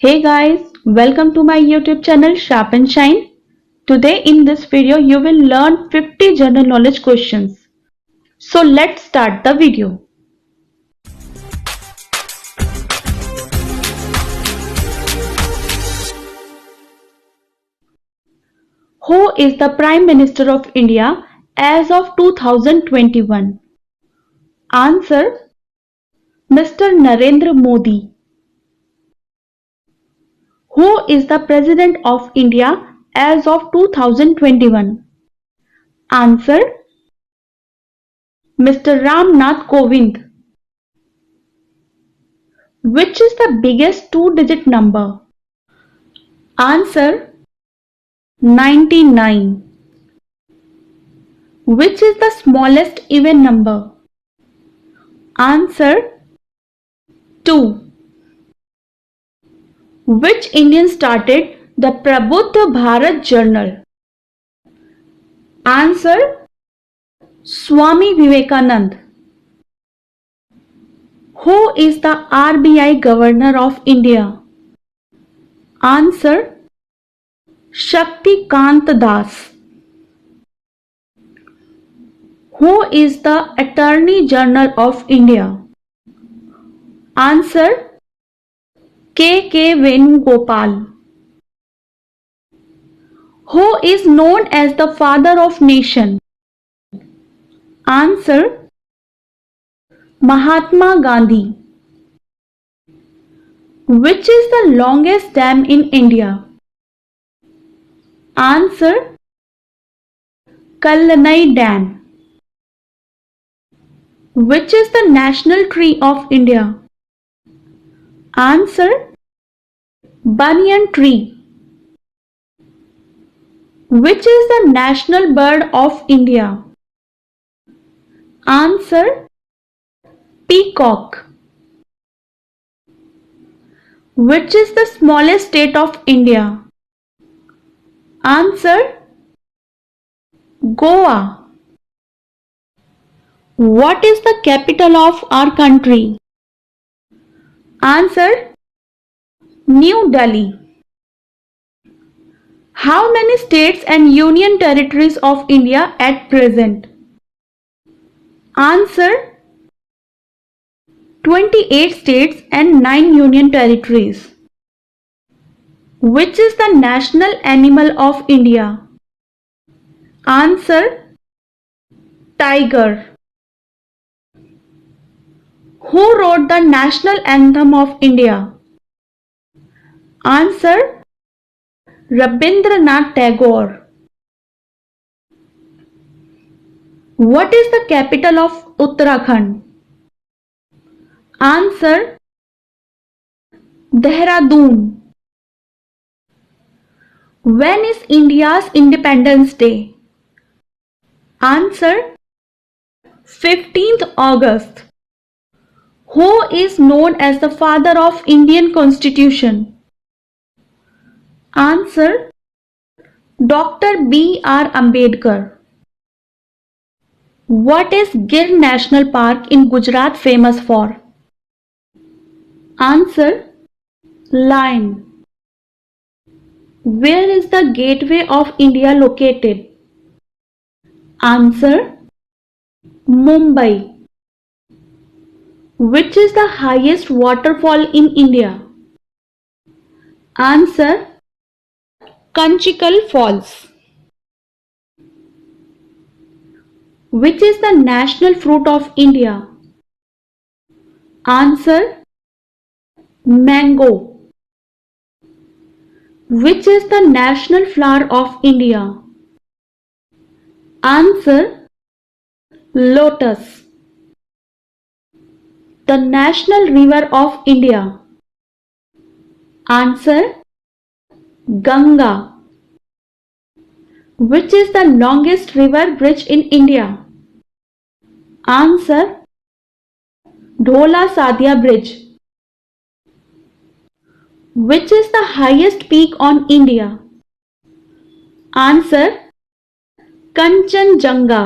Hey guys, welcome to my YouTube channel Sharp and Shine. Today in this video you will learn 50 general knowledge questions. So let's start the video. Who is the Prime Minister of India as of 2021? Answer: Mr. Narendra Modi. Who is the President of India as of 2021? Answer: Mr. Ram Nath Kovind. Which is the biggest two-digit number? Answer: 99. Which is the smallest even number? Answer: 2. Which Indian started the Prabuddha Bharat Journal? Answer: Swami Vivekanand. Who is the RBI Governor of India? Answer: Shakti Kant Das. Who is the Attorney General of India? Answer: K. Venugopal. Who is known as the Father of Nation? Answer: Mahatma Gandhi. Which is the longest dam in India? Answer: Kallanai Dam. Which is the national tree of India? Answer: Banyan tree. Which is the national bird of India? Answer: Peacock. Which is the smallest state of India? Answer: Goa. What is the capital of our country? Answer: New Delhi. How many states and union territories of India at present? Answer: 28 states and 9 union territories. Which is the national animal of India? Answer: Tiger. Who wrote the national anthem of India? Answer: Rabindranath Tagore. What is the capital of Uttarakhand? Answer: Dehradun. When is India's Independence Day? Answer: 15th August. Who is known as the father of Indian Constitution? Answer: Dr. B.R. Ambedkar. What is Gir National Park in Gujarat famous for? Answer: Lion. Where is the Gateway of India located? Answer: Mumbai. Which is the highest waterfall in India? Answer: Kanchikal Falls. Which is the national fruit of India? Answer: Mango. Which is the national flower of India? Answer: Lotus. The national river of India? Answer: Ganga. Which is the longest river bridge in India? Answer: Dhola Sadia Bridge. Which is the highest peak on India? Answer: Kanchenjunga.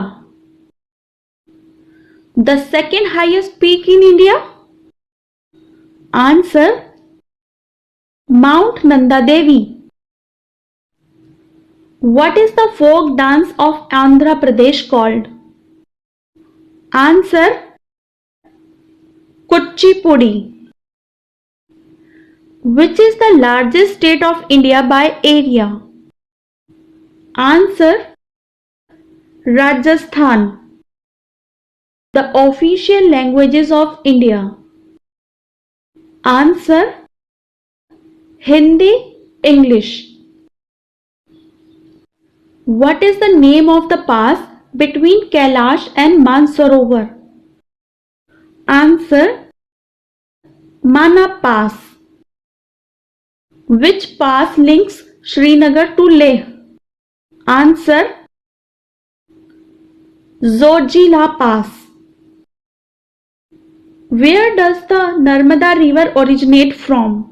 The second highest peak in India? Answer: Mount Nanda Devi. What is the folk dance of Andhra Pradesh called? Answer: Kuchipudi. Which is the largest state of India by area? Answer: Rajasthan. The official languages of India. Answer: Hindi, English. What is the name of the pass between Kailash and Mansarovar? Answer: Mana Pass. Which pass links Srinagar to Leh? Answer: Zojila Pass. Where does the Narmada river originate from?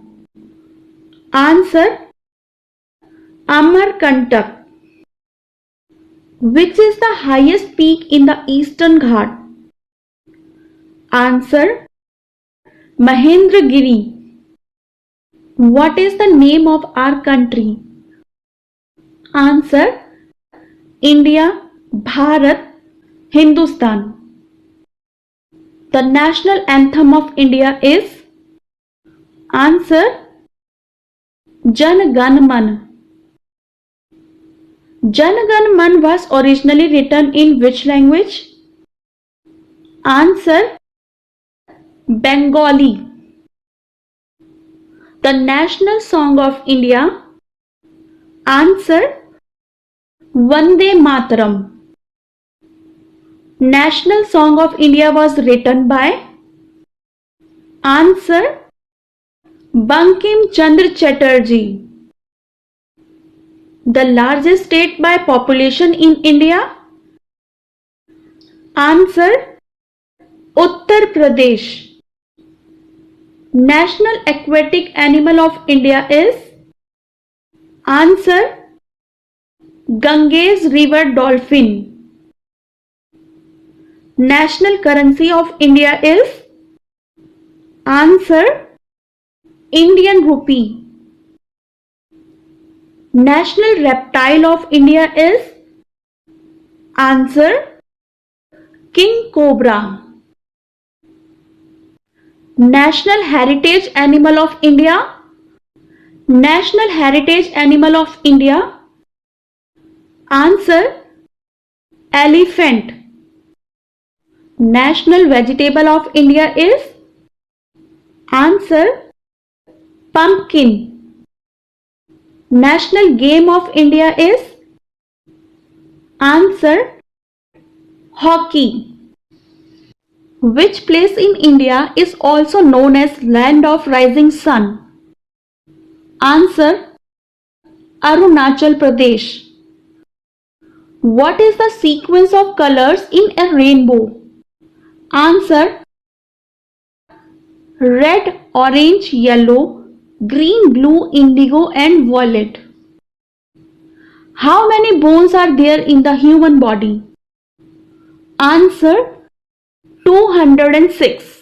Answer: Amarkantak. Which is the highest peak in the Eastern Ghat? Answer: Mahendragiri. What is the name of our country? Answer: India, Bharat, Hindustan. The national anthem of India is? Answer: Jan Gan Man. Jan Gan Man was originally written in which language? Answer: Bengali. The national song of India? Answer: Vande Mataram. National song of India was written by? Answer: Bankim Chandra Chatterjee. The largest state by population in India? Answer: Uttar Pradesh. National aquatic animal of India is? Answer: Ganges river dolphin. National currency of India is? Answer: Indian rupee. National reptile of India is? Answer: King Cobra. National heritage animal of India? National heritage animal of India? Answer: Elephant. National vegetable of India is? Answer: Pumpkin. National game of India is? Answer: Hockey. Which place in India is also known as Land of Rising Sun? Answer: Arunachal Pradesh. What is the sequence of colors in a rainbow? Answer: red, orange, yellow, green, blue, indigo and violet. How many bones are there in the human body? Answer: 206.